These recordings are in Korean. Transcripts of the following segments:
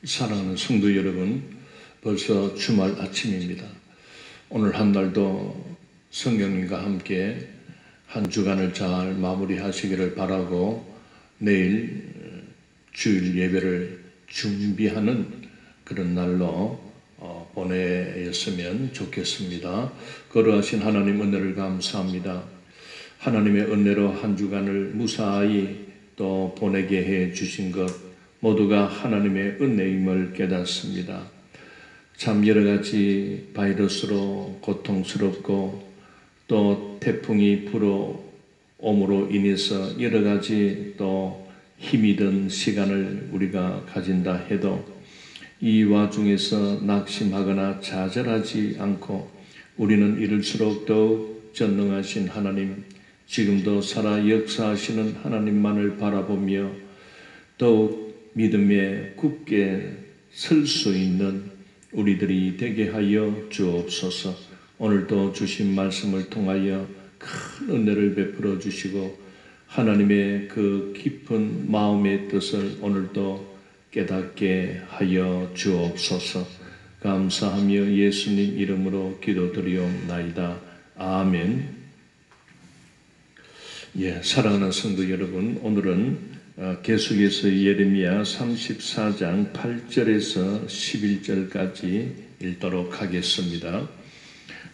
사랑하는 성도 여러분, 벌써 주말 아침입니다. 오늘 한 날도 성령님과 함께 한 주간을 잘 마무리하시기를 바라고 내일 주일 예배를 준비하는 그런 날로 보내었으면 좋겠습니다. 거룩하신 하나님 은혜를 감사합니다. 하나님의 은혜로 한 주간을 무사히 또 보내게 해 주신 것 모두가 하나님의 은혜임을 깨닫습니다. 참 여러 가지 바이러스로 고통스럽고 또 태풍이 불어옴으로 인해서 여러 가지 또 힘이 든 시간을 우리가 가진다 해도 이 와중에서 낙심하거나 좌절하지 않고 우리는 이럴수록 더욱 전능하신 하나님, 지금도 살아 역사하시는 하나님만을 바라보며 더욱 믿음에 굳게 설 수 있는 우리들이 되게 하여 주옵소서. 오늘도 주신 말씀을 통하여 큰 은혜를 베풀어 주시고 하나님의 그 깊은 마음의 뜻을 오늘도 깨닫게 하여 주옵소서. 감사하며 예수님 이름으로 기도드리옵나이다. 아멘. 사랑하는 성도 여러분, 오늘은 계속해서 예레미야 34장 8절에서 11절까지 읽도록 하겠습니다.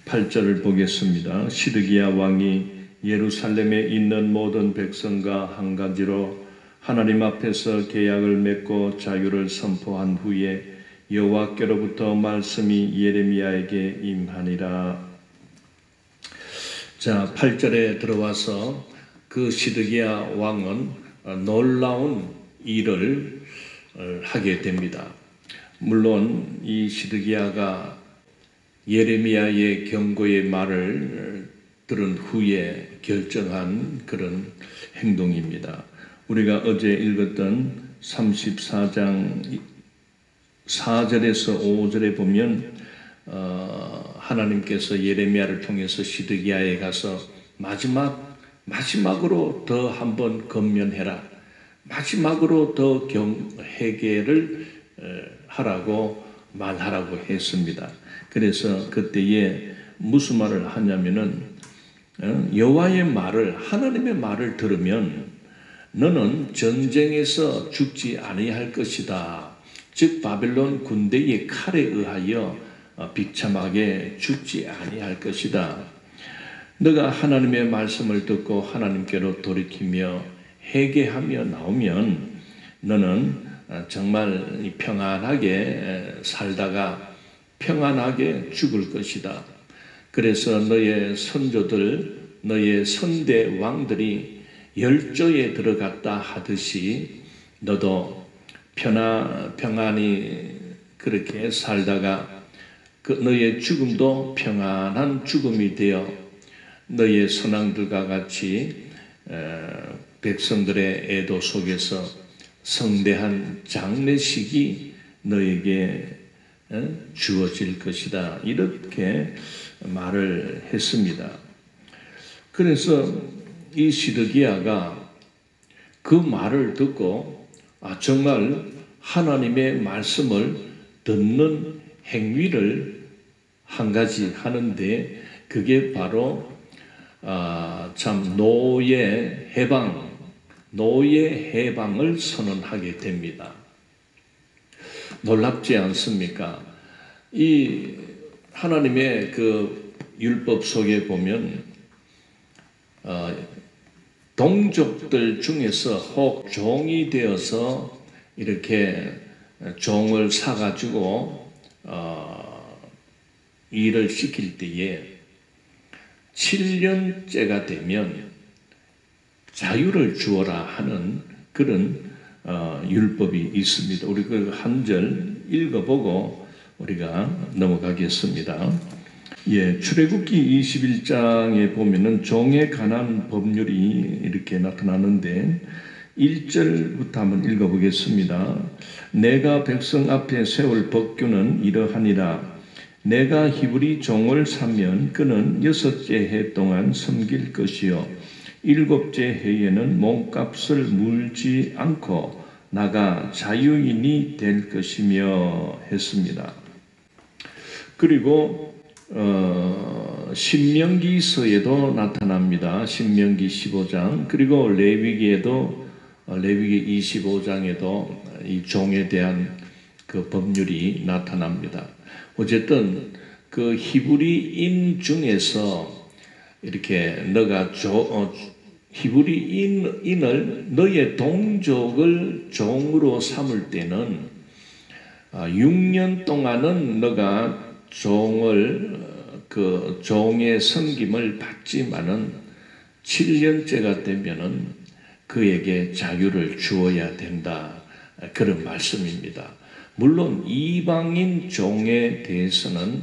8절을 보겠습니다. 시드기야 왕이 예루살렘에 있는 모든 백성과 한 가지로 하나님 앞에서 계약을 맺고 자유를 선포한 후에 여호와께로부터 말씀이 예레미야에게 임하니라. 자, 8절에 들어와서 그 시드기야 왕은 놀라운 일을 하게 됩니다. 물론 이 시드기야가 예레미야의 경고의 말을 들은 후에 결정한 그런 행동입니다. 우리가 어제 읽었던 34장 4절에서 5절에 보면 하나님께서 예레미야를 통해서 시드기야에 가서 마지막으로 더 한번 권면해라. 마지막으로 더 회개를 하라고 말하라고 했습니다. 그래서 그때에 무슨 말을 하냐면은 여호와의 말을, 하나님의 말을 들으면 너는 전쟁에서 죽지 아니할 것이다. 즉 바벨론 군대의 칼에 의하여 비참하게 죽지 아니할 것이다. 너가 하나님의 말씀을 듣고 하나님께로 돌이키며 회개하며 나오면 너는 정말 평안하게 살다가 평안하게 죽을 것이다. 그래서 너의 선조들, 너의 선대 왕들이 열조에 들어갔다 하듯이 너도 평안히 그렇게 살다가 너의 죽음도 평안한 죽음이 되어 너의 선왕들과 같이 백성들의 애도 속에서 성대한 장례식이 너에게 주어질 것이다. 이렇게 말을 했습니다. 그래서 이 시드기야가 그 말을 듣고 정말 하나님의 말씀을 듣는 행위를 한 가지 하는데 그게 바로 참 노예 해방을 선언하게 됩니다. 놀랍지 않습니까? 이 하나님의 그 율법 속에 보면 동족들 중에서 혹 종이 되어서 이렇게 종을 사가지고 일을 시킬 때에 7년째가 되면 자유를 주어라 하는 그런 율법이 있습니다. 우리 그 한 절 읽어보고 우리가 넘어가겠습니다. 출애굽기 21장에 보면은 종에 관한 법률이 이렇게 나타나는데 1절부터 한번 읽어보겠습니다. 내가 백성 앞에 세울 법규는 이러하니라. 내가 히브리 종을 사면 그는 6째 해 동안 섬길 것이요 7째 해에는 몸값을 물지 않고 나가 자유인이 될 것이며 했습니다. 그리고 신명기서에도 나타납니다. 신명기 15장, 그리고 레위기에도 레위기 25장에도 이 종에 대한 그 법률이 나타납니다. 어쨌든 그 히브리인 중에서 이렇게 너가 히브리인을 너의 동족을 종으로 삼을 때는 6년 동안은 너가 그 종의 섬김을 받지만은 7년째가 되면은 그에게 자유를 주어야 된다. 그런 말씀입니다. 물론 이방인 종에 대해서는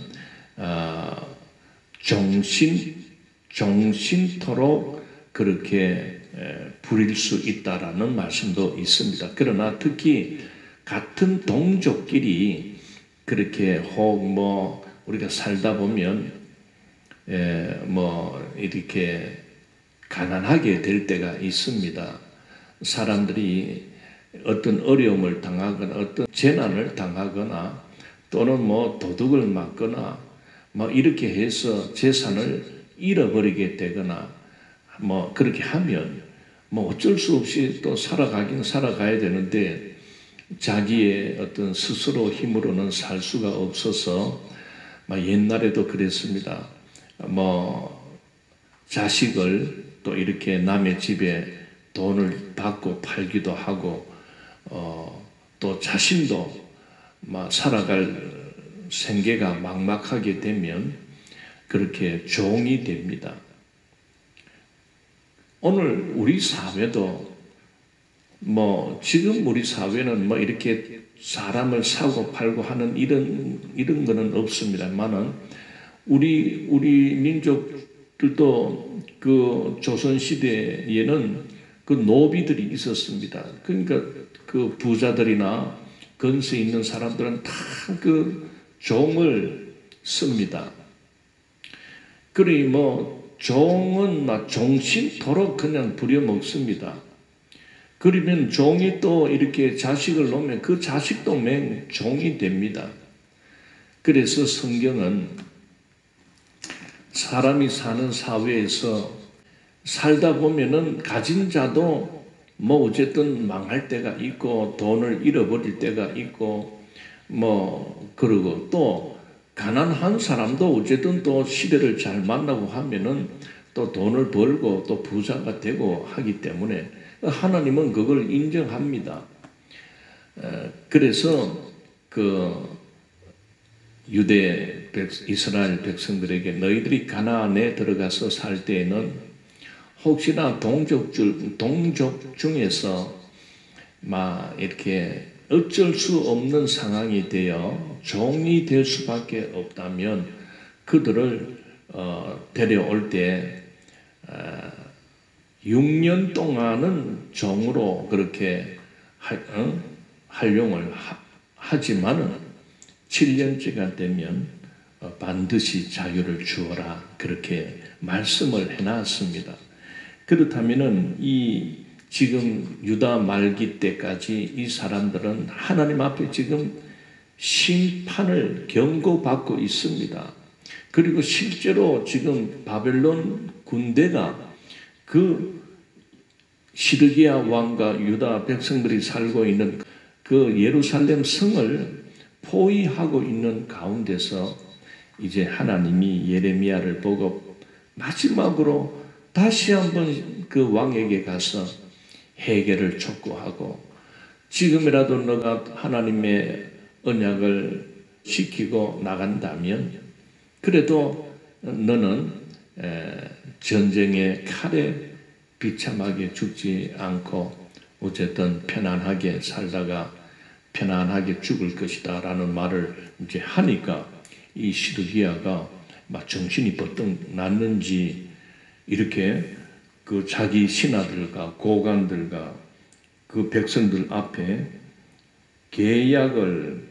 종신토록 그렇게 부릴 수 있다라는 말씀도 있습니다. 그러나 특히 같은 동족끼리 그렇게 혹 우리가 살다 보면 이렇게 가난하게 될 때가 있습니다. 사람들이 어떤 어려움을 당하거나 어떤 재난을 당하거나 또는 도둑을 맞거나 이렇게 해서 재산을 잃어버리게 되거나 그렇게 하면 어쩔 수 없이 또 살아가긴 살아가야 되는데 자기의 어떤 스스로 힘으로는 살 수가 없어서 옛날에도 그랬습니다. 자식을 또 이렇게 남의 집에 돈을 받고 팔기도 하고 또 자신도 살아갈 생계가 막막하게 되면 그렇게 종이 됩니다. 오늘 우리 사회도 지금 우리 사회는 이렇게 사람을 사고 팔고 하는 이런 거는 없습니다만은 우리 민족들도 그 조선 시대에는 그 노비들이 있었습니다. 그러니까 그 부자들이나 건세 있는 사람들은 다 그 종을 씁니다. 그러니 종은 종신토록 그냥 부려먹습니다. 그러면 종이 또 이렇게 자식을 놓으면 그 자식도 종이 됩니다. 그래서 성경은 사람이 사는 사회에서 살다 보면은 가진 자도 어쨌든 망할 때가 있고 돈을 잃어버릴 때가 있고 그러고 또 가난한 사람도 어쨌든 또 시대를 잘 만나고 하면은 또 돈을 벌고 또 부자가 되고 하기 때문에 하나님은 그걸 인정합니다. 그래서 그 이스라엘 백성들에게 너희들이 가나안에 들어가서 살 때에는 혹시나 동족 중에서 이렇게 어쩔 수 없는 상황이 되어 종이 될 수밖에 없다면 그들을 데려올 때 6년 동안은 종으로 그렇게 활용을 하지만은 7년째가 되면 반드시 자유를 주어라 그렇게 말씀을 해놨습니다. 그렇다면은 지금 유다 말기 때까지 이 사람들은 하나님 앞에 지금 심판을 경고받고 있습니다. 그리고 실제로 지금 바벨론 군대가 그 시드기야 왕과 유다 백성들이 살고 있는 그 예루살렘 성을 포위하고 있는 가운데서 이제 하나님이 예레미야를 보고 마지막으로 다시 한번 그 왕에게 가서 해결을 촉구하고 지금이라도 너가 하나님의 언약을 지키고 나간다면 그래도 너는 전쟁의 칼에 비참하게 죽지 않고 어쨌든 편안하게 살다가 편안하게 죽을 것이다 라는 말을 이제 하니까 이 시드기야가 정신이 번뜩 났는지 이렇게 그 자기 신하들과 고관들과 그 백성들 앞에 계약을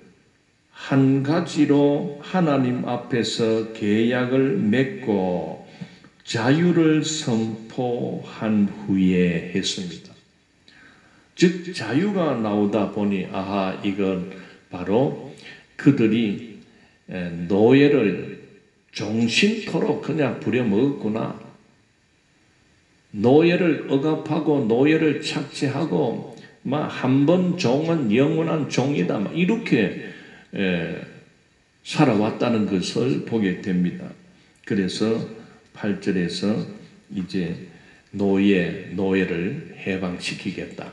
한 가지로 하나님 앞에서 계약을 맺고 자유를 선포한 후에 했습니다. 즉 자유가 나오다 보니 아하, 이건 바로 그들이 노예를 종신토록 그냥 부려먹었구나. 노예를 억압하고 노예를 착취하고 한 번 종은 영원한 종이다, 이렇게 살아왔다는 것을 보게 됩니다. 그래서 8절에서 이제 노예를 해방시키겠다,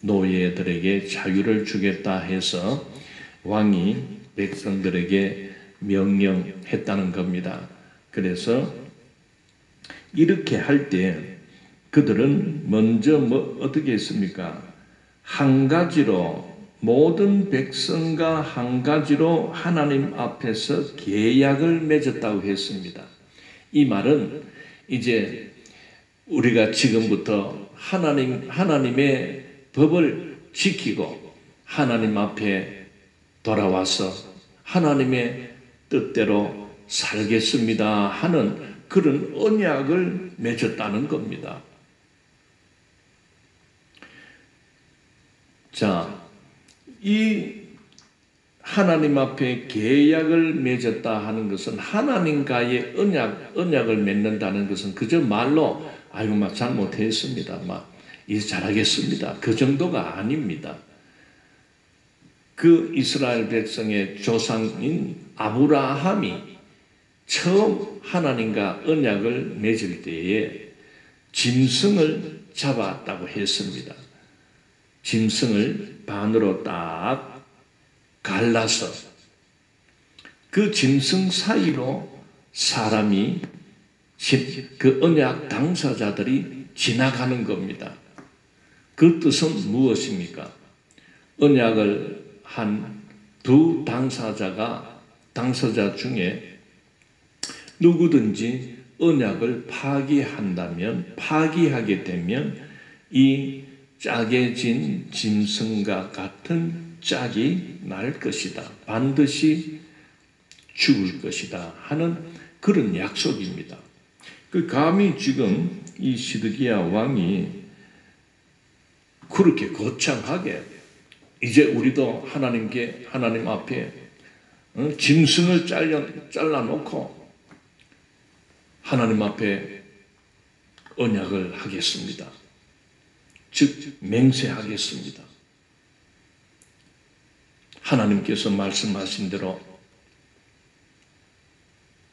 노예들에게 자유를 주겠다 해서 왕이 백성들에게 명령했다는 겁니다. 그래서 이렇게 할 때 그들은 먼저 어떻게 했습니까? 한 가지로, 모든 백성과 한 가지로 하나님 앞에서 계약을 맺었다고 했습니다. 이 말은 이제 우리가 지금부터 하나님의 법을 지키고 하나님 앞에 돌아와서 하나님의 뜻대로 살겠습니다 하는 그런 언약을 맺었다는 겁니다. 자, 이 하나님 앞에 계약을 맺었다 하는 것은, 하나님과의 언약을 맺는다는 것은 그저 말로 아이고 잘못했습니다, 이제 잘하겠습니다, 그 정도가 아닙니다. 그 이스라엘 백성의 조상인 아브라함이 처음 하나님과 언약을 맺을 때에 짐승을 잡았다고 했습니다. 짐승을 반으로 딱 갈라서 그 짐승 사이로 사람이, 그 언약 당사자들이 지나가는 겁니다. 그 뜻은 무엇입니까? 언약을 한 두 당사자 중에 누구든지 언약을 파기하게 되면 이 짜게진 짐승과 같은 짝이 날 것이다, 반드시 죽을 것이다 하는 그런 약속입니다. 감히 지금 이 시드기야 왕이 그렇게 거창하게 이제 우리도 하나님 앞에 짐승을 잘라놓고 하나님 앞에 언약을 하겠습니다, 즉 맹세하겠습니다. 하나님께서 말씀하신 대로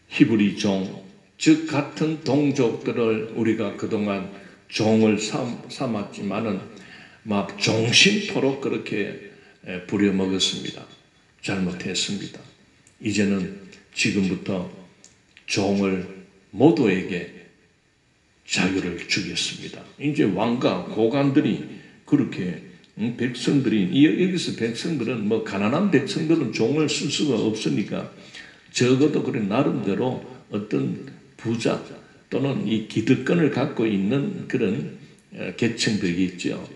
히브리 종, 즉 같은 동족들을 우리가 그동안 종을 삼았지만은 종신토록 그렇게 부려먹었습니다. 잘못했습니다. 이제는 지금부터 종을 모두에게 자유를 주겠습니다. 이제 왕과 고관들이 그렇게 백성들이, 여기서 백성들은 가난한 백성들은 종을 쓸 수가 없으니까 적어도 그래 나름대로 어떤 부자 또는 이 기득권을 갖고 있는 그런 계층들이 있죠.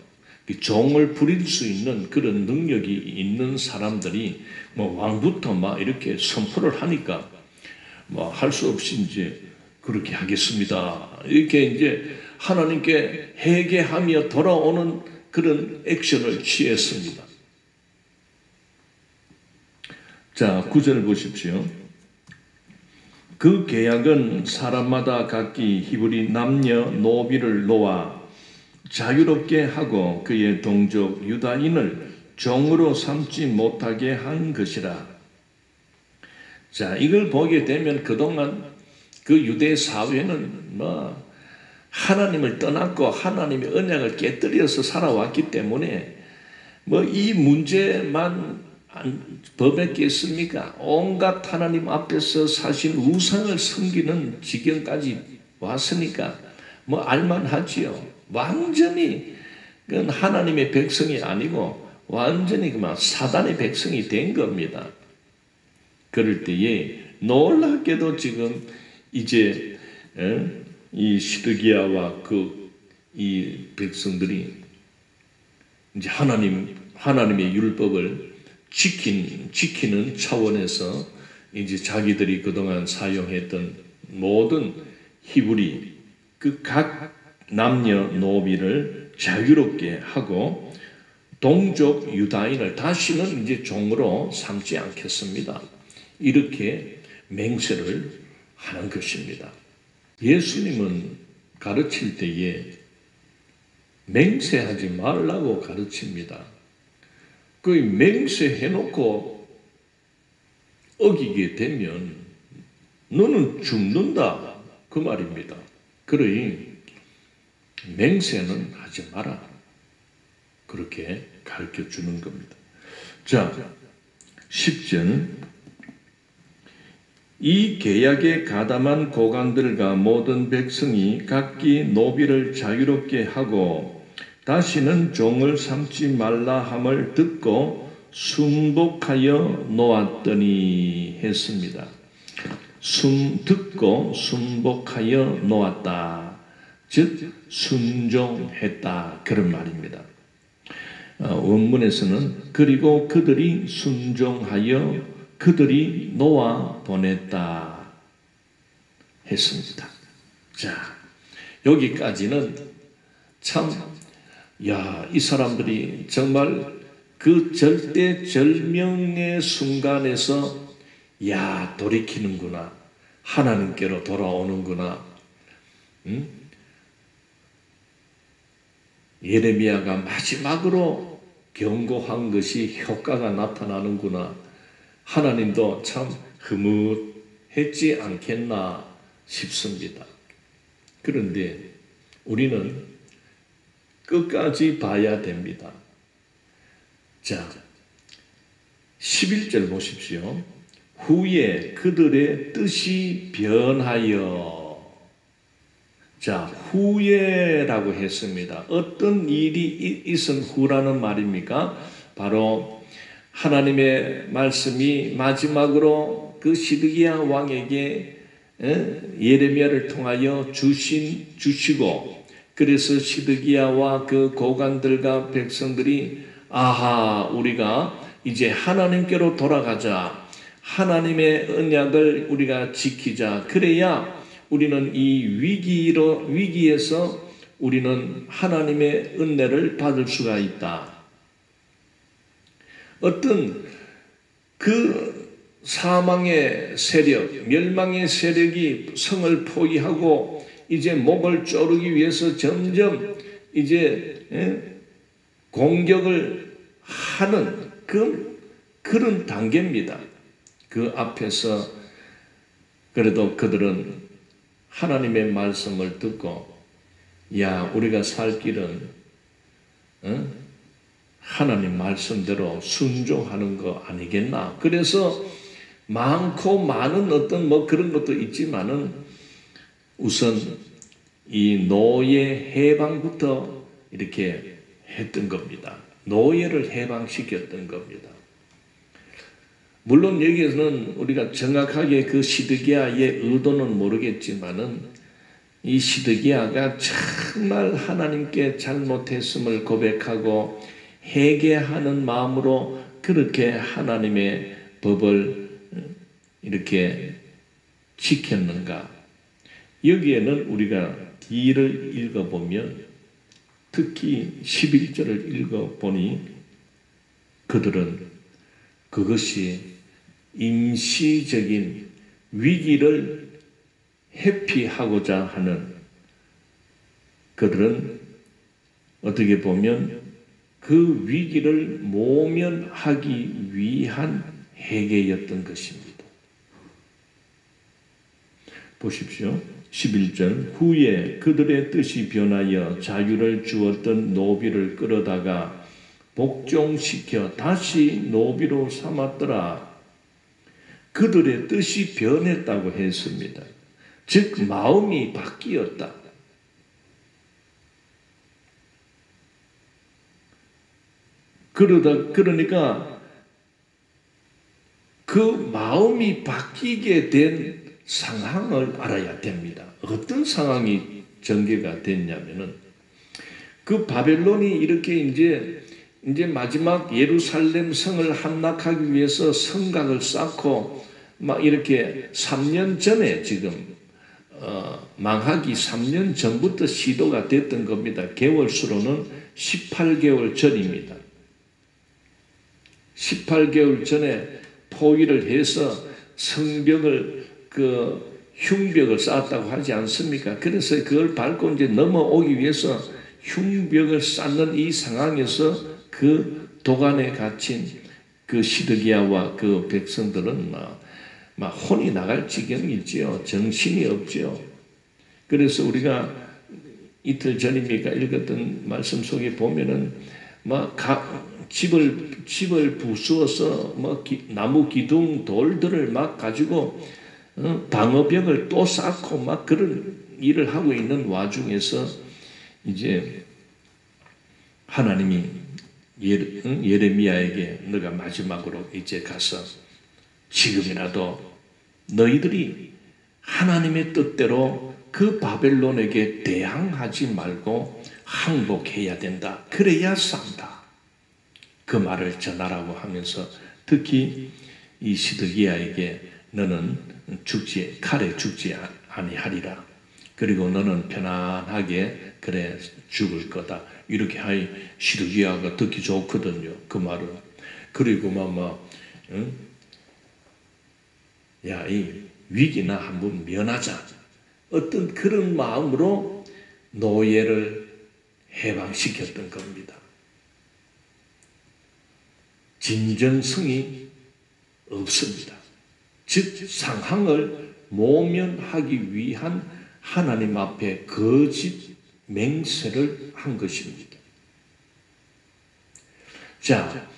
종을 부릴 수 있는 그런 능력이 있는 사람들이 왕부터 이렇게 선포를 하니까 할 수 없이 이제 그렇게 하겠습니다, 이렇게 이제 하나님께 회개하며 돌아오는 그런 액션을 취했습니다. 자, 9절 보십시오. 그 계약은 사람마다 각기 히브리 남녀 노비를 놓아 자유롭게 하고 그의 동족 유다인을 종으로 삼지 못하게 한 것이라. 자, 이걸 보게 되면 그동안 그 유대 사회는 하나님을 떠났고 하나님의 언약을 깨뜨려서 살아왔기 때문에 이 문제만 범했겠습니까? 온갖 하나님 앞에서 사실 우상을 섬기는 지경까지 왔으니까 알만하지요. 완전히 그건 하나님의 백성이 아니고 완전히 사단의 백성이 된 겁니다. 그럴 때에 놀랍게도 지금 이제 이 시드기야와 이 백성들이 이제 하나님의 율법을 지키는 차원에서 이제 자기들이 그동안 사용했던 모든 히브리 그 각 남녀 노비를 자유롭게 하고 동족 유다인을 다시는 이제 종으로 삼지 않겠습니다. 이렇게 맹세를 하는 것입니다. 예수님은 가르칠 때에 맹세하지 말라고 가르칩니다. 그 맹세해놓고 어기게 되면 너는 죽는다 그 말입니다. 그러니 맹세는 하지 마라. 그렇게 가르쳐 주는 겁니다. 자, 10절. 이 계약에 가담한 고관들과 모든 백성이 각기 노비를 자유롭게 하고 다시는 종을 삼지 말라 함을 듣고 순복하여 놓았더니 했습니다. 듣고 순복하여 놓았다. 즉 순종했다. 그런 말입니다. 원문에서는 그리고 그들이 순종하여 그들이 놓아 보냈다 했습니다. 자, 여기까지는 참, 이 사람들이 정말 그 절대절명의 순간에서 돌이키는구나. 하나님께로 돌아오는구나. 예레미야가 마지막으로 경고한 것이 효과가 나타나는구나. 하나님도 참 흐뭇했지 않겠나 싶습니다. 그런데 우리는 끝까지 봐야 됩니다. 자, 11절 보십시오. 후에 그들의 뜻이 변하여. 자, 후에라고 했습니다. 어떤 일이 있은 후라는 말입니까? 바로 하나님의 말씀이 마지막으로 그 시드기야 왕에게 예레미야를 통하여 주시고, 그래서 시드기야와 그 고관들과 백성들이 우리가 이제 하나님께로 돌아가자. 하나님의 언약을 우리가 지키자. 그래야 우리는 이 위기에서 우리는 하나님의 은혜를 받을 수가 있다. 어떤 그 사망의 세력, 멸망의 세력이 성을 포위하고 이제 목을 조르기 위해서 점점 이제 공격을 하는 그런 단계입니다. 그 앞에서 그래도 그들은 하나님의 말씀을 듣고 우리가 살 길은 하나님 말씀대로 순종하는 거 아니겠나. 그래서 많고 많은 어떤 그런 것도 있지만은 우선 이 노예 해방부터 이렇게 했던 겁니다. 노예를 해방시켰던 겁니다. 물론 여기에서는 우리가 정확하게 그 시드기야의 의도는 모르겠지만은 이 시드기야가 정말 하나님께 잘못했음을 고백하고 회개하는 마음으로 그렇게 하나님의 법을 이렇게 지켰는가. 여기에는 우리가 뒤를 읽어보면 특히 11절을 읽어보니 그들은 그것이 임시적인 위기를 회피하고자 하는, 그들은 어떻게 보면 그 위기를 모면하기 위한 회개였던 것입니다. 보십시오. 11절. 후에 그들의 뜻이 변하여 자유를 주었던 노비를 끌어다가 복종시켜 다시 노비로 삼았더라. 그들의 뜻이 변했다고 했습니다. 즉 마음이 바뀌었다. 그러니까 그 마음이 바뀌게 된 상황을 알아야 됩니다. 어떤 상황이 전개가 됐냐면은 그 바벨론이 이렇게 이제 마지막 예루살렘 성을 함락하기 위해서 성곽을 쌓고 막 이렇게 3년 전에 지금 망하기 3년 전부터 시도가 됐던 겁니다. 개월수로는 18개월 전입니다. 18개월 전에 포위를 해서 성벽을 흉벽을 쌓았다고 하지 않습니까? 그래서 그걸 밟고 이제 넘어오기 위해서 흉벽을 쌓는 이 상황에서 그 도간에 갇힌 그 시드기야와 그 백성들은 막 혼이 나갈 지경이지요. 정신이 없지요. 그래서 우리가 이틀 전입니까 읽었던 말씀 속에 보면은 막 집을 부수어서 나무 기둥 돌들을 막 가지고 방어벽을 또 쌓고 막 그런 일을 하고 있는 와중에서 이제 하나님이 예레미야에게 너가 마지막으로 이제 가서 지금이라도 너희들이 하나님의 뜻대로 그 바벨론에게 대항하지 말고 항복해야 된다. 그래야 산다. 그 말을 전하라고 하면서 특히 이 시드기야에게 너는 칼에 죽지 아니하리라. 그리고 너는 편안하게 그래 죽을 거다. 이렇게 하이 시드기야가 듣기 좋거든요. 그 말을. 그리고 야, 이 위기나 한번 면하자. 어떤 그런 마음으로 노예를 해방시켰던 겁니다. 진정성이 없습니다. 즉 상황을 모면하기 위한 하나님 앞에 거짓 맹세를 한 것입니다. 자,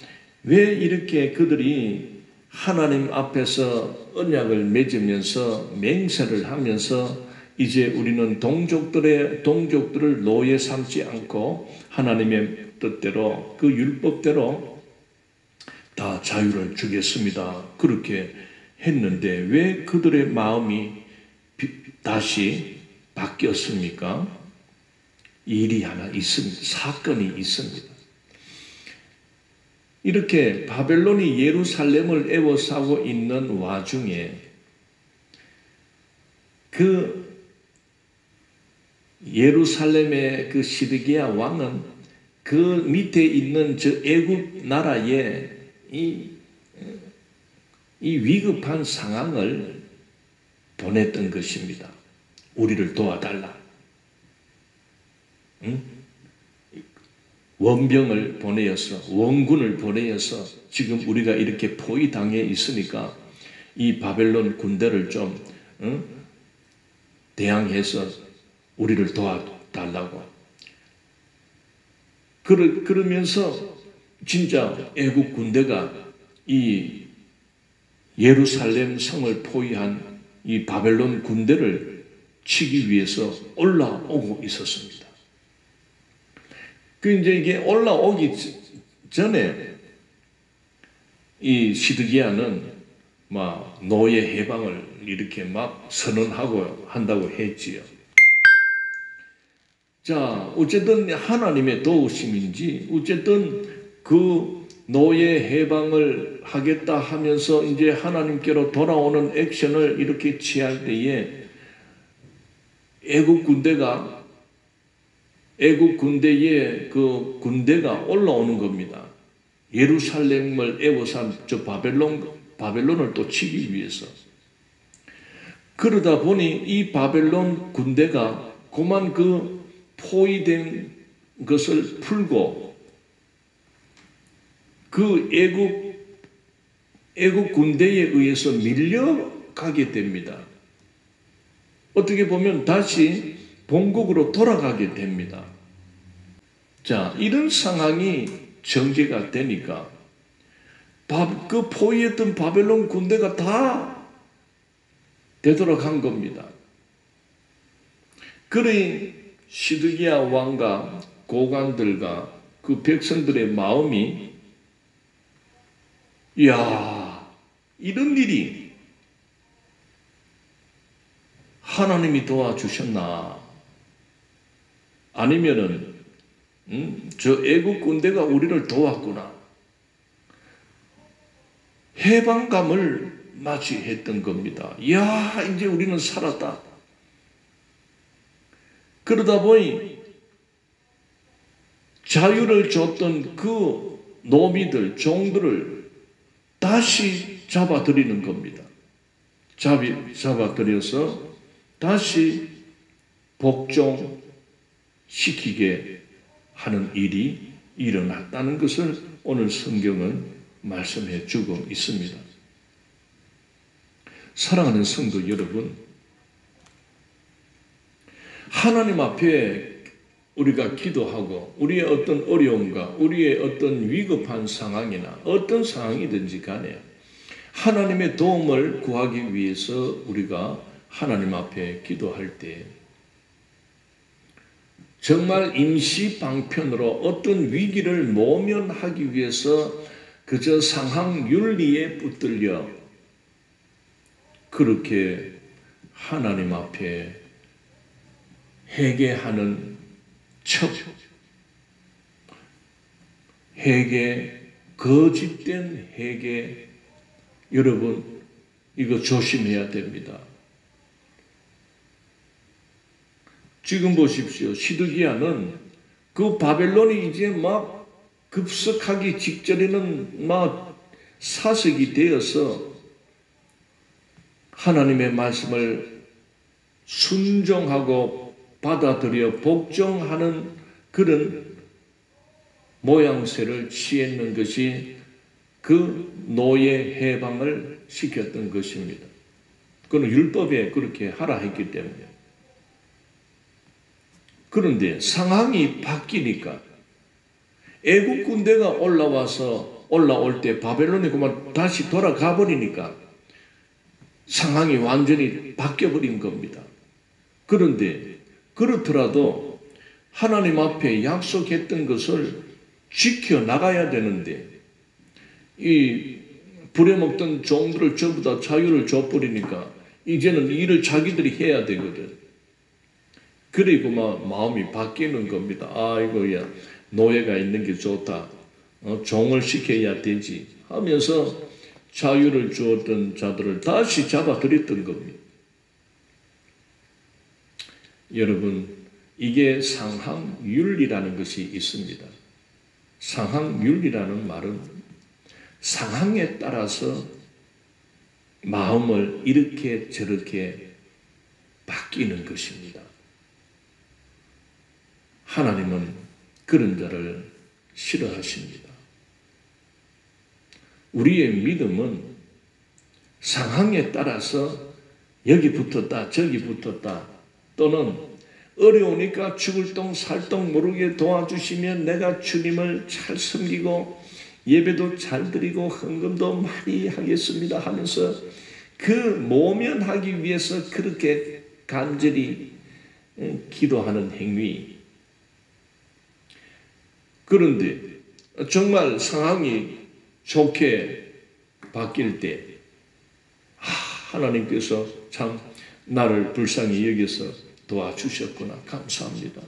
왜 이렇게 그들이 하나님 앞에서 언약을 맺으면서 맹세를 하면서 이제 우리는 동족들을 노예 삼지 않고 하나님의 뜻대로 그 율법대로 다 자유를 주겠습니다. 그렇게 했는데 왜 그들의 마음이 다시 바뀌었습니까? 일이 하나 있습니다. 사건이 있습니다. 이렇게 바벨론이 예루살렘을 에워싸고 있는 와중에 그 예루살렘의 그 시드기야 왕은 그 밑에 있는 저 애굽 나라에 이 위급한 상황을 보냈던 것입니다. 우리를 도와달라. 응? 원병을 보내어서 원군을 보내어서 지금 우리가 이렇게 포위당해 있으니까 이 바벨론 군대를 좀 대항해서 우리를 도와달라고. 그러면서 진짜 애국 군대가 이 예루살렘 성을 포위한 이 바벨론 군대를 치기 위해서 올라오고 있었습니다. 이제 이게 올라오기 전에 이 시드기야는 막 노예 해방을 이렇게 막 선언하고 한다고 했지요. 자, 어쨌든 하나님의 도우심인지 어쨌든 그 노예 해방을 하겠다 하면서 이제 하나님께로 돌아오는 액션을 이렇게 취할 때에 애국 군대의 그 군대가 올라오는 겁니다. 예루살렘을 에워싼 저 바벨론을 또 치기 위해서. 그러다 보니 이 바벨론 군대가 그만 그 포위된 것을 풀고 그 애국 군대에 의해서 밀려가게 됩니다. 어떻게 보면 다시 본국으로 돌아가게 됩니다. 자, 이런 상황이 전개가 되니까 그 포위했던 바벨론 군대가 다 되돌아간 겁니다. 그러니 시드기야 왕과 고관들과 그 백성들의 마음이 이야, 이런 일이 하나님이 도와주셨나? 아니면은 저 애국 군대가 우리를 도왔구나. 해방감을 맞이했던 겁니다. 이야, 이제 우리는 살았다. 그러다 보니 자유를 줬던 그 노비들, 종들을 다시 잡아들이는 겁니다. 잡아들여서 다시 복종시키게 하는 일이 일어났다는 것을 오늘 성경은 말씀해 주고 있습니다. 사랑하는 성도 여러분, 하나님 앞에 우리가 기도하고 우리의 어떤 어려움과 우리의 어떤 위급한 상황이나 어떤 상황이든지 간에 하나님의 도움을 구하기 위해서 우리가 하나님 앞에 기도할 때 정말 임시 방편으로 어떤 위기를 모면하기 위해서 그저 상황 윤리에 붙들려 그렇게 하나님 앞에 회개하는 척, 거짓된 회개, 여러분 이거 조심해야 됩니다. 지금 보십시오. 시드기야는 그 바벨론이 이제 막 급속하기 직전에는 막 사색이 되어서 하나님의 말씀을 순종하고 받아들여 복종하는 그런 모양새를 취했는 것이 그 노예 해방을 시켰던 것입니다. 그건 율법에 그렇게 하라 했기 때문에. 그런데 상황이 바뀌니까 애국 군대가 올라올 때 바벨론이 그만 다시 돌아가 버리니까 상황이 완전히 바뀌어버린 겁니다. 그런데 그렇더라도 하나님 앞에 약속했던 것을 지켜나가야 되는데 이 부려먹던 종들을 전부 다 자유를 줘버리니까 이제는 일을 자기들이 해야 되거든. 그리고 막 마음이 바뀌는 겁니다. 아이고야, 노예가 있는 게 좋다. 종을 시켜야 되지 하면서 자유를 주었던 자들을 다시 잡아들였던 겁니다. 여러분, 이게 상황윤리라는 것이 있습니다. 상황윤리라는 말은 상황에 따라서 마음을 이렇게 저렇게 바뀌는 것입니다. 하나님은 그런 자를 싫어하십니다. 우리의 믿음은 상황에 따라서 여기 붙었다 저기 붙었다 또는 어려우니까 죽을 똥 살 똥 모르게 도와주시면 내가 주님을 잘 섬기고 예배도 잘 드리고 헌금도 많이 하겠습니다 하면서 그 모면하기 위해서 그렇게 간절히 기도하는 행위. 그런데 정말 상황이 좋게 바뀔 때 하나님께서 참 나를 불쌍히 여겨서 도와주셨구나. 감사합니다.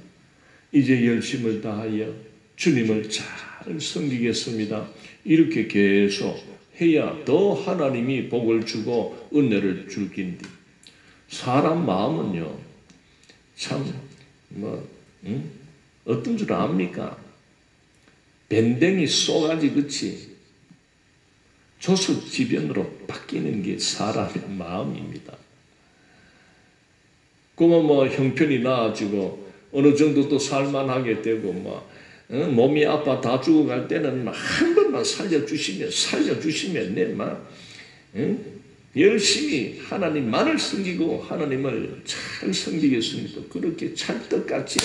이제 열심을 다하여 주님을 잘 섬기겠습니다. 이렇게 계속 해야 더 하나님이 복을 주고 은혜를 줄 긴데 사람 마음은요 참 어떤 줄 압니까? 밴댕이 쏘가지 그치 조수지변으로 바뀌는 게 사람의 마음입니다. 그러면 뭐 형편이 나아지고 어느 정도 또 살만하게 되고 몸이 아파 다 죽어갈 때는 한 번만 살려주시면 내 열심히 하나님만을 섬기고 하나님을 잘 섬기겠습니다. 그렇게 찰떡같이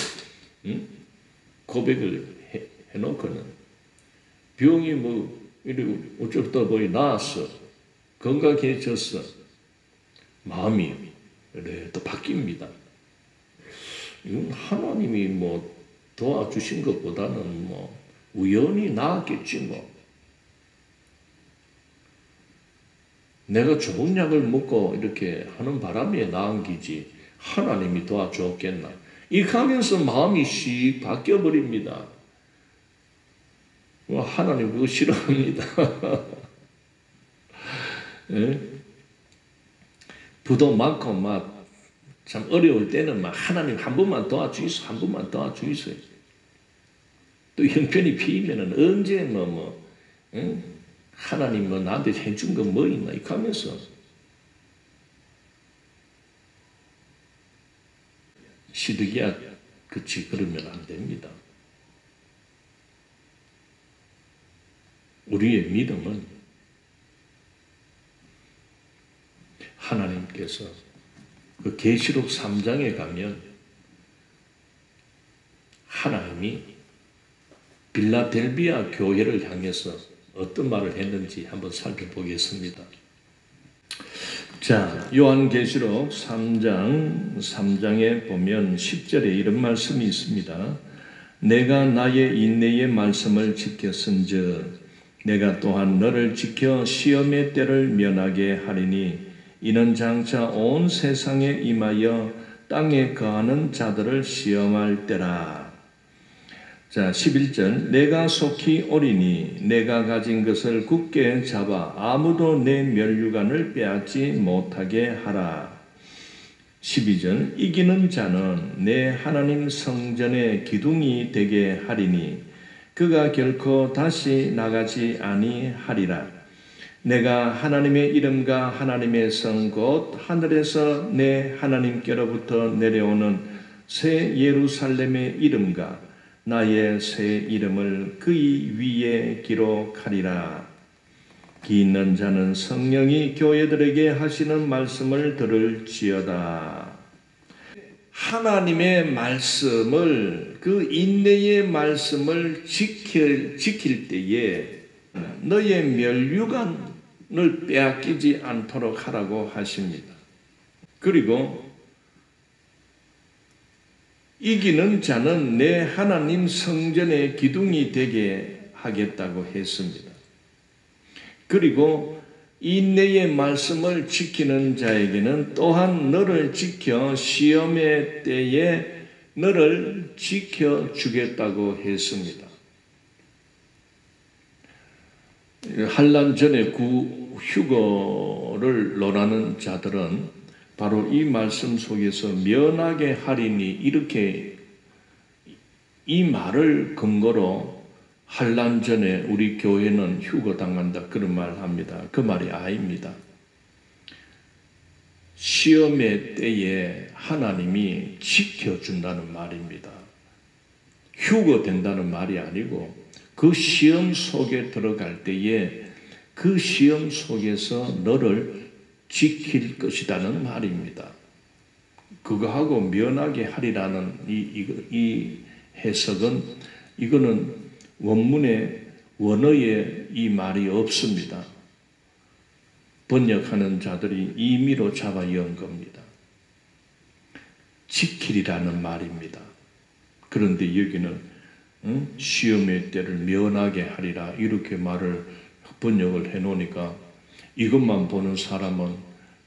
고백을 해놓고는 병이 이러고 어쩌다 보니 나았어. 건강해졌어. 마음이 또 바뀝니다. 이건 하나님이 도와주신 것보다는 우연히 나았겠지 내가 좋은 약을 먹고 이렇게 하는 바람에 나은 기지 하나님이 도와줬겠나. 이렇게 하면서 마음이 씩 바뀌어버립니다. 하나님 그거 싫어합니다. 예? 부도 많고 참 어려울 때는 하나님 한 번만 도와주이소, 한 번만 도와주이소. 또 형편이 피면은 언제 하나님 뭐 나한테 해준 거 뭐 있나 이렇게 하면서 시드기야 그치 그러면 안 됩니다. 우리의 믿음은 하나님께서 그 계시록 3장에 가면 하나님이 빌라델비아 교회를 향해서 어떤 말을 했는지 한번 살펴보겠습니다. 자, 요한계시록 3장에 보면 10절에 이런 말씀이 있습니다. 내가 나의 인내의 말씀을 지켰은즉 내가 또한 너를 지켜 시험의 때를 면하게 하리니 이는 장차 온 세상에 임하여 땅에 거하는 자들을 시험할 때라. 자, 11절 내가 속히 오리니 내가 가진 것을 굳게 잡아 아무도 내 면류관을 빼앗지 못하게 하라. 12절 이기는 자는 내 하나님 성전의 기둥이 되게 하리니 그가 결코 다시 나가지 아니하리라. 내가 하나님의 이름과 하나님의 성 곧 하늘에서 내 하나님께로부터 내려오는 새 예루살렘의 이름과 나의 새 이름을 그의 위에 기록하리라. 기 있는 자는 성령이 교회들에게 하시는 말씀을 들을지어다. 하나님의 말씀을 그 인내의 말씀을 지킬 때에 너의 면류관을 빼앗기지 않도록 하라고 하십니다. 그리고 이기는 자는 내 하나님 성전의 기둥이 되게 하겠다고 했습니다. 그리고 인내의 말씀을 지키는 자에게는 또한 너를 지켜 시험의 때에 너를 지켜주겠다고 했습니다. 환난 전에 휴거를 논하는 자들은 바로 이 말씀 속에서 면하게 하리니 이렇게 이 말을 근거로 환난 전에 우리 교회는 휴거당한다 그런 말을 합니다. 그 말이 아닙니다. 시험의 때에 하나님이 지켜준다는 말입니다. 휴거된다는 말이 아니고 그 시험 속에 들어갈 때에 그 시험 속에서 너를 지킬 것이라는 말입니다. 그거하고 면하게 하리라는 이 해석은 이거는 원문에 원어에 이 말이 없습니다. 번역하는 자들이 임의로 잡아 연 겁니다. 지키리라는 말입니다. 그런데 여기는 시험의 때를 면하게 하리라 이렇게 말을 번역을 해놓으니까 이것만 보는 사람은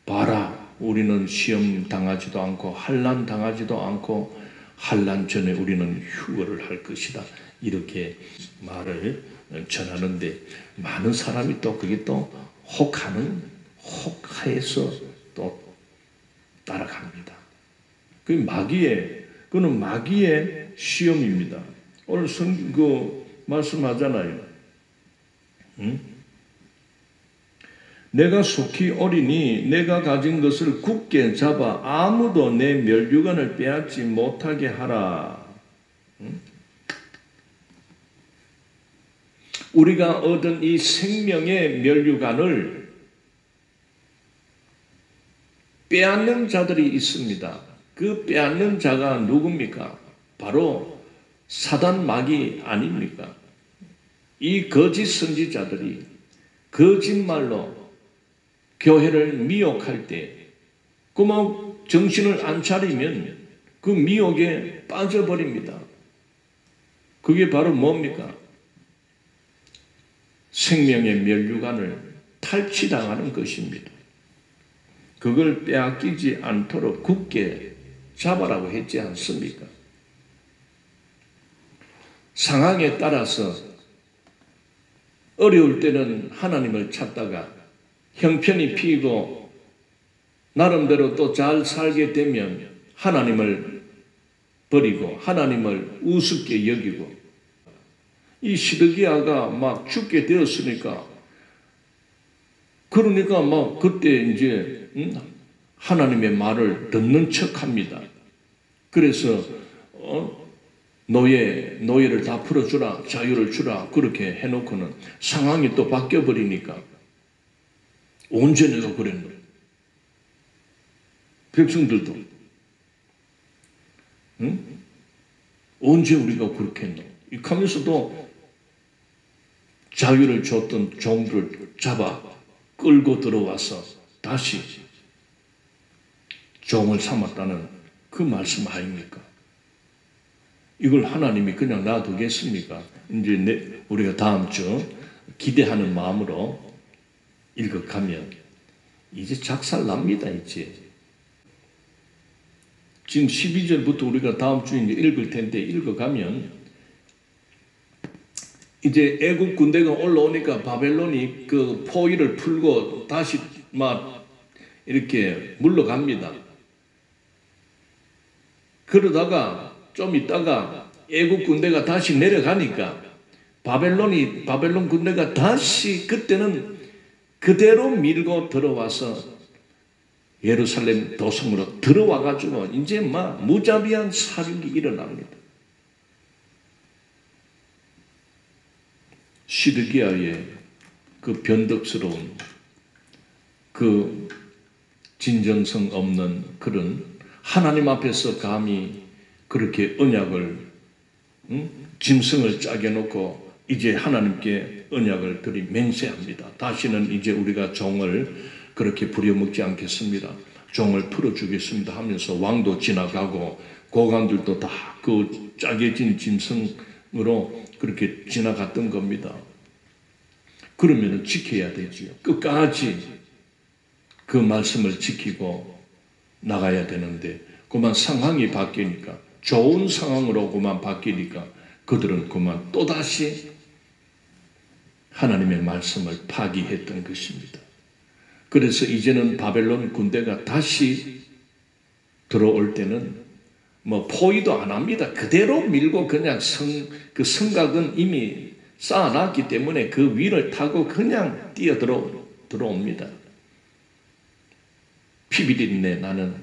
봐라 우리는 시험 당하지도 않고 환난 당하지도 않고 환난 전에 우리는 휴거를 할 것이다 이렇게 말을 전하는데 많은 사람이 또 그게 또 혹해서 또 따라갑니다. 그는 마귀의 시험입니다. 오늘 말씀하잖아요. 내가 속히 오리니 내가 가진 것을 굳게 잡아 아무도 내 면류관을 빼앗지 못하게 하라. 우리가 얻은 이 생명의 면류관을 빼앗는 자들이 있습니다. 그 빼앗는 자가 누굽니까? 바로 사단 마귀 아닙니까? 이 거짓 선지자들이 거짓말로 교회를 미혹할 때 그만 정신을 안 차리면 그 미혹에 빠져버립니다. 그게 바로 뭡니까? 생명의 면류관을 탈취당하는 것입니다. 그걸 빼앗기지 않도록 굳게 잡아라고 했지 않습니까? 상황에 따라서 어려울 때는 하나님을 찾다가 형편이 피고 나름대로 또 잘 살게 되면 하나님을 버리고 하나님을 우습게 여기고 이 시드기야가 막 죽게 되었으니까 그러니까 막 그때 이제 하나님의 말을 듣는 척합니다. 그래서 노예를 다 풀어주라, 자유를 주라 그렇게 해놓고는 상황이 또 바뀌어버리니까 언제 내가 그랬노? 백성들도 응? 언제 우리가 그렇게 했노? 이렇게 하면서도 자유를 줬던 종들을 잡아 끌고 들어와서 다시 종을 삼았다는 그 말씀 아닙니까? 이걸 하나님이 그냥 놔두겠습니까? 이제 우리가 다음 주 기대하는 마음으로 읽어가면 이제 작살납니다. 이제 지금 12절부터 우리가 다음 주에 이제 읽을 텐데 읽어가면 이제 애국 군대가 올라오니까 바벨론이 그 포위를 풀고 다시 막 이렇게 물러갑니다. 그러다가 좀 있다가 애국 군대가 다시 내려가니까 바벨론 군대가 다시 그때는 그대로 밀고 들어와서 예루살렘 도성으로 들어와 가지고 이제 막 무자비한 사륙이 일어납니다. 시드기야의 그 변덕스러운 그 진정성 없는 그런 하나님 앞에서 감히 그렇게 언약을 짐승을 짜게 놓고 이제 하나님께 언약을 드리 맹세합니다. 다시는 이제 우리가 종을 그렇게 부려먹지 않겠습니다. 종을 풀어주겠습니다 하면서 왕도 지나가고 고관들도 다 그 짜게진 짐승으로 그렇게 지나갔던 겁니다. 그러면 지켜야 되지요. 끝까지 그 말씀을 지키고 나가야 되는데 그만 상황이 바뀌니까 좋은 상황으로 그만 바뀌니까 그들은 그만 또다시 하나님의 말씀을 파기했던 것입니다. 그래서 이제는 바벨론 군대가 다시 들어올 때는 뭐 포위도 안 합니다. 그대로 밀고 그냥 그 성곽은 이미 쌓아놨기 때문에 그 위를 타고 그냥 뛰어 들어옵니다. 피비린내 나는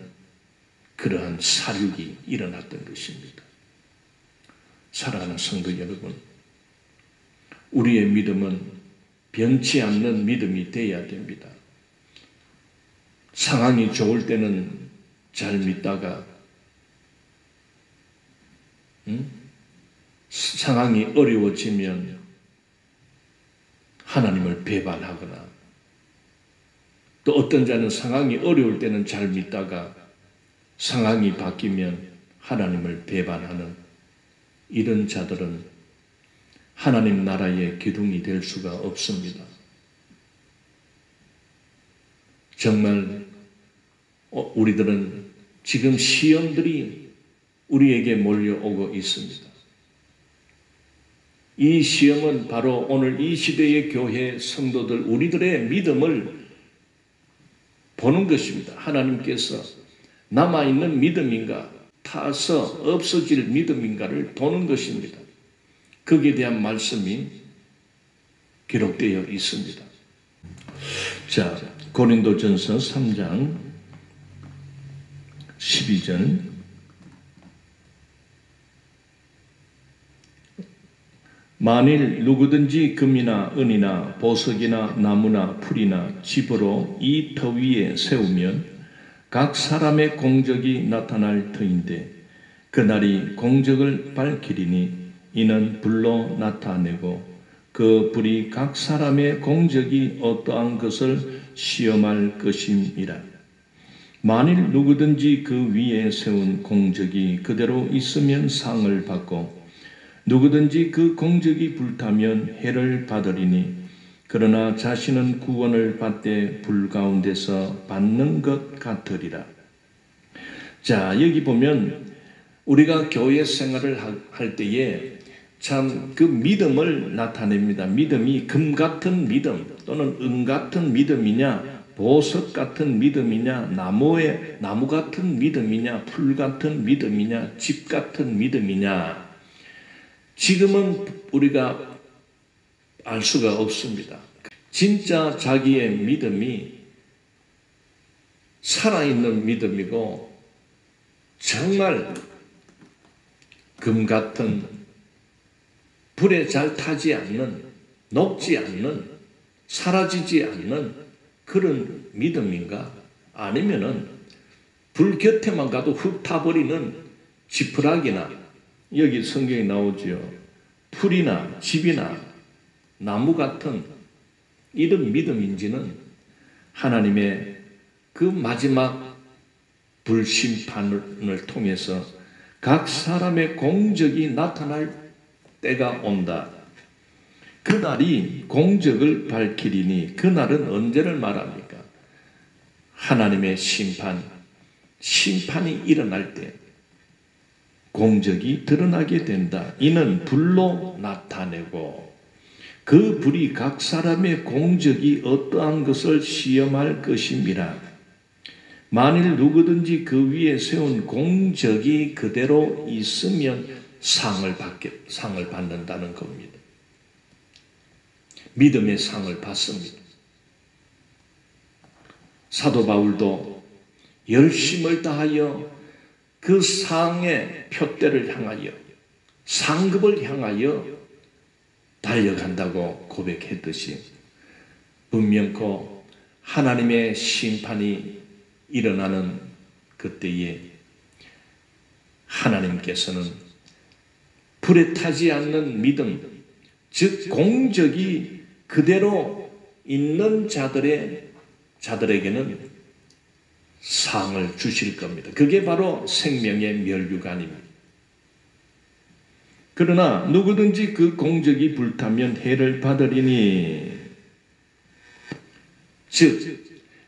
그러한 사륙이 일어났던 것입니다. 사랑하는 성도 여러분, 우리의 믿음은 변치 않는 믿음이 되어야 됩니다. 상황이 좋을 때는 잘 믿다가 상황이 어려워지면 하나님을 배반하거나 또 어떤 자는 상황이 어려울 때는 잘 믿다가 상황이 바뀌면 하나님을 배반하는 이런 자들은 하나님 나라의 기둥이 될 수가 없습니다. 정말 우리들은 지금 시험들이 우리에게 몰려오고 있습니다. 이 시험은 바로 오늘 이 시대의 교회 성도들 우리들의 믿음을 보는 것입니다. 하나님께서 남아있는 믿음인가 타서 없어질 믿음인가를 보는 것입니다. 거기에 대한 말씀이 기록되어 있습니다. 자, 고린도전서 3장 12절 만일 누구든지 금이나 은이나 보석이나 나무나 풀이나 집으로 이 터 위에 세우면 각 사람의 공적이 나타날 터인데 그날이 공적을 밝히리니 이는 불로 나타내고 그 불이 각 사람의 공적이 어떠한 것을 시험할 것임이라. 만일 누구든지 그 위에 세운 공적이 그대로 있으면 상을 받고 누구든지 그 공적이 불타면 해를 받으리니 그러나 자신은 구원을 받되 불 가운데서 받는 것 같으리라. 자, 여기 보면 우리가 교회 생활을 할 때에 참 그 믿음을 나타냅니다. 믿음이 금 같은 믿음 또는 은 같은 믿음이냐 보석 같은 믿음이냐 나무 같은 믿음이냐 풀 같은 믿음이냐 집 같은 믿음이냐 지금은 우리가 알 수가 없습니다. 진짜 자기의 믿음이 살아있는 믿음이고 정말 금 같은 불에 잘 타지 않는, 녹지 않는, 사라지지 않는 그런 믿음인가? 아니면은 불 곁에만 가도 훅 타버리는 지푸라기나, 여기 성경에 나오죠, 풀이나 집이나 나무 같은 이런 믿음인지는 하나님의 그 마지막 불심판을 통해서 각 사람의 공적이 나타날 때가 온다. 그날이 공적을 밝히리니, 그날은 언제를 말합니까? 하나님의 심판이 일어날 때 공적이 드러나게 된다. 이는 불로 나타내고 그 불이 각 사람의 공적이 어떠한 것을 시험할 것임이라. 만일 누구든지 그 위에 세운 공적이 그대로 있으면 상을 받는다는 겁니다. 믿음의 상을 받습니다. 사도 바울도 열심을 다하여 그 상의 표대를 향하여, 상급을 향하여 달려간다고 고백했듯이 분명코 하나님의 심판이 일어나는 그때에 하나님께서는 불에 타지 않는 믿음, 즉 공적이 그대로 있는 자들에게는 상을 주실 겁니다. 그게 바로 생명의 멸류관입니다. 그러나 누구든지 그 공적이 불타면 해를 받으리니, 즉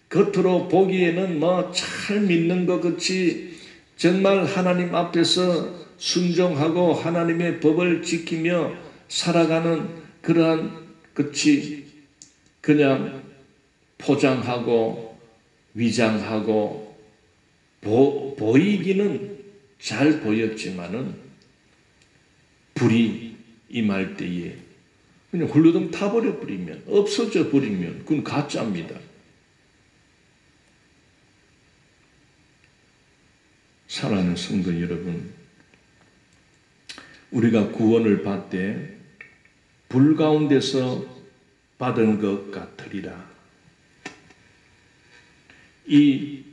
겉으로 보기에는 잘 믿는 것 같이 정말 하나님 앞에서 순종하고 하나님의 법을 지키며 살아가는 그러한 것이 그냥 포장하고 위장하고 보이기는 잘 보였지만은 불이 임할 때에 그냥 훌루덩 타버려 버리면, 없어져 버리면 그건 가짜입니다. 사랑하는 성도 여러분, 우리가 구원을 받되 불 가운데서 받은 것 같으리라. 이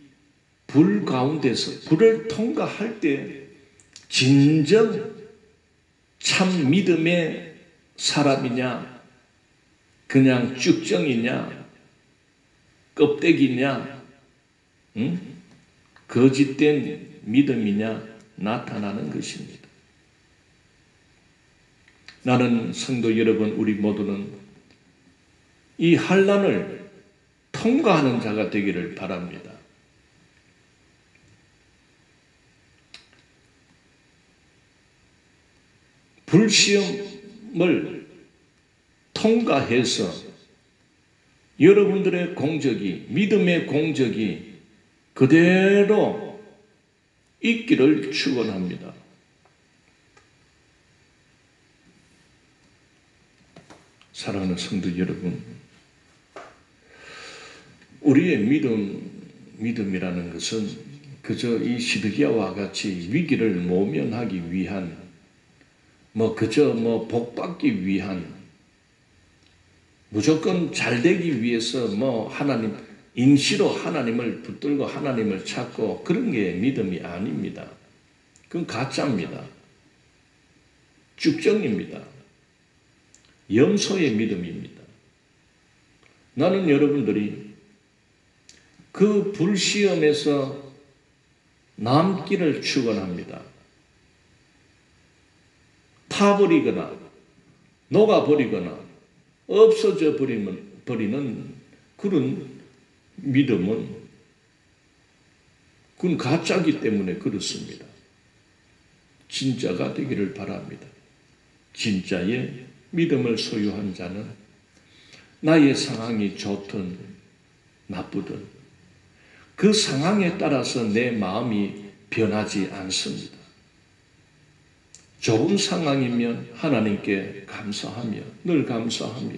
불 가운데서, 불을 통과할 때 진정 참 믿음의 사람이냐, 그냥 쭉정이냐, 껍데기냐, 거짓된 믿음이냐 나타나는 것입니다. 나는 성도 여러분, 우리 모두는 이 환난을 통과하는 자가 되기를 바랍니다. 불시험을 통과해서 여러분들의 공적이, 믿음의 공적이 그대로 있기를 축원합니다. 사랑하는 성도 여러분, 우리의 믿음이라는 것은 그저 이 시드기야와 같이 위기를 모면하기 위한, 그저 복받기 위한, 무조건 잘되기 위해서 하나님, 임시로 하나님을 붙들고 하나님을 찾고 그런 게 믿음이 아닙니다. 그건 가짜입니다. 쭉정입니다. 염소의 믿음입니다. 나는 여러분들이 그 불시험에서 남기를 축원합니다. 타버리거나 녹아버리거나 없어져 버리는 그런 믿음은 그건 가짜이기 때문에 그렇습니다. 진짜가 되기를 바랍니다. 진짜의 믿음을 소유한 자는 나의 상황이 좋든 나쁘든 그 상황에 따라서 내 마음이 변하지 않습니다. 좋은 상황이면 하나님께 감사하며, 늘 감사하며,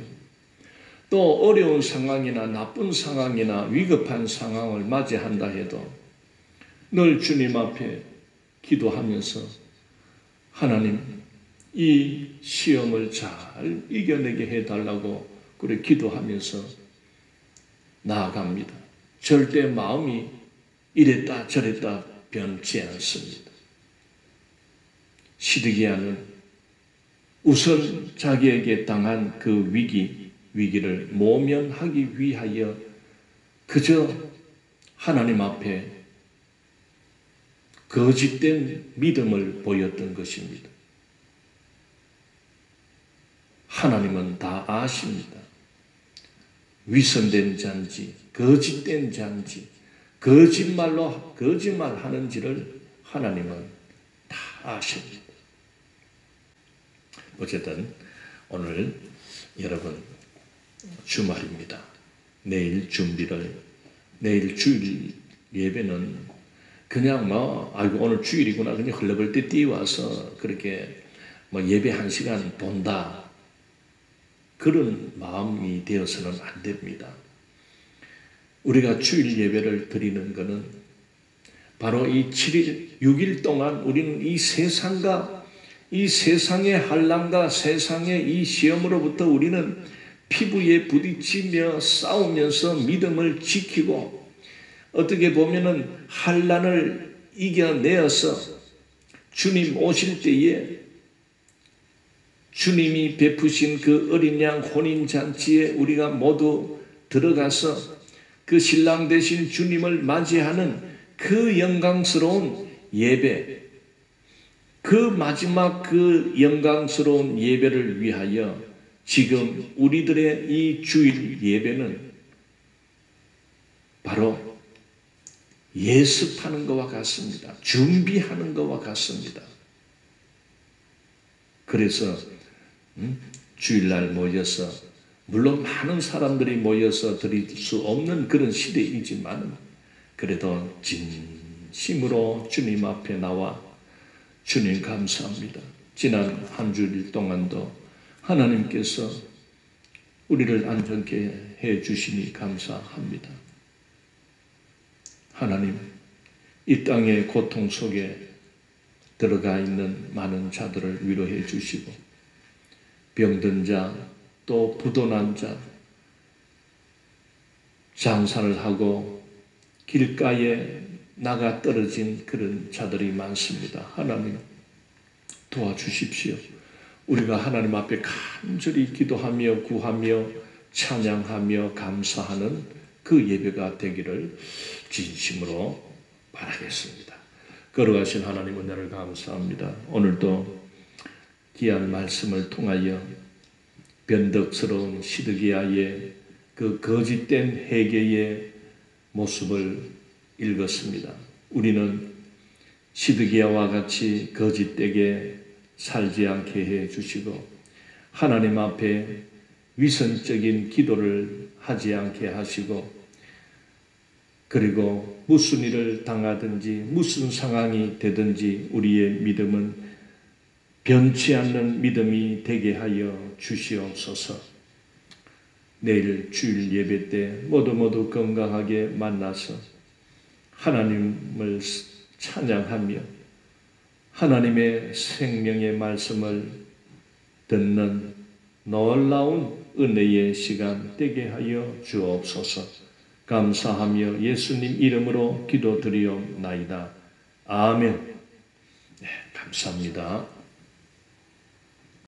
또 어려운 상황이나 나쁜 상황이나 위급한 상황을 맞이한다 해도 늘 주님 앞에 기도하면서 하나님 이 시험을 잘 이겨내게 해달라고 그래 기도하면서 나아갑니다. 절대 마음이 이랬다 저랬다 변치 않습니다. 시드기야는 우선 자기에게 당한 그 위기를 모면하기 위하여 그저 하나님 앞에 거짓된 믿음을 보였던 것입니다. 하나님은 다 아십니다. 위선된 잔지, 거짓된 잔지, 거짓말하는지를 하나님은 다 아십니다. 어쨌든 오늘 여러분 주말입니다. 내일 주일 예배는 그냥 오늘 주일이구나 그냥 흘러볼 때 뛰어와서 그렇게 예배 1시간 본다 그런 마음이 되어서는 안 됩니다. 우리가 주일 예배를 드리는 것은 바로 이 7일, 6일 동안 우리는 이 세상과 이 세상의 환난과 세상의 이 시험으로부터 우리는 피부에 부딪히며 싸우면서 믿음을 지키고 어떻게 보면은 환난을 이겨내어서 주님 오실 때에 주님이 베푸신 그 어린 양 혼인잔치에 우리가 모두 들어가서 그 신랑 되신 주님을 맞이하는 그 영광스러운 예배, 그 마지막 그 영광스러운 예배를 위하여 지금 우리들의 이 주일 예배는 바로 예습하는 것과 같습니다. 준비하는 것과 같습니다. 그래서 주일날 모여서 물론 많은 사람들이 모여서 드릴 수 없는 그런 시대이지만 그래도 진심으로 주님 앞에 나와 주님 감사합니다. 지난 한 주일 동안도 하나님께서 우리를 안전케 해 주시니 감사합니다. 하나님, 이 땅의 고통 속에 들어가 있는 많은 자들을 위로해 주시고 병든 자, 또 부도난 자, 장사를 하고 길가에 나가 떨어진 그런 자들이 많습니다. 하나님 도와주십시오. 우리가 하나님 앞에 간절히 기도하며 구하며 찬양하며 감사하는 그 예배가 되기를 진심으로 바라겠습니다. 걸어가신 하나님 은혜를 감사합니다. 오늘도 귀한 말씀을 통하여 변덕스러운 시드기야의 그 거짓된 회개의 모습을 읽었습니다. 우리는 시드기야와 같이 거짓되게 살지 않게 해 주시고 하나님 앞에 위선적인 기도를 하지 않게 하시고 그리고 무슨 일을 당하든지 무슨 상황이 되든지 우리의 믿음은 변치 않는 믿음이 되게 하여 주시옵소서. 내일 주일 예배 때 모두 건강하게 만나서 하나님을 찬양하며 하나님의 생명의 말씀을 듣는 놀라운 은혜의 시간 되게 하여 주옵소서. 감사하며 예수님 이름으로 기도드리옵나이다. 아멘. 네, 감사합니다.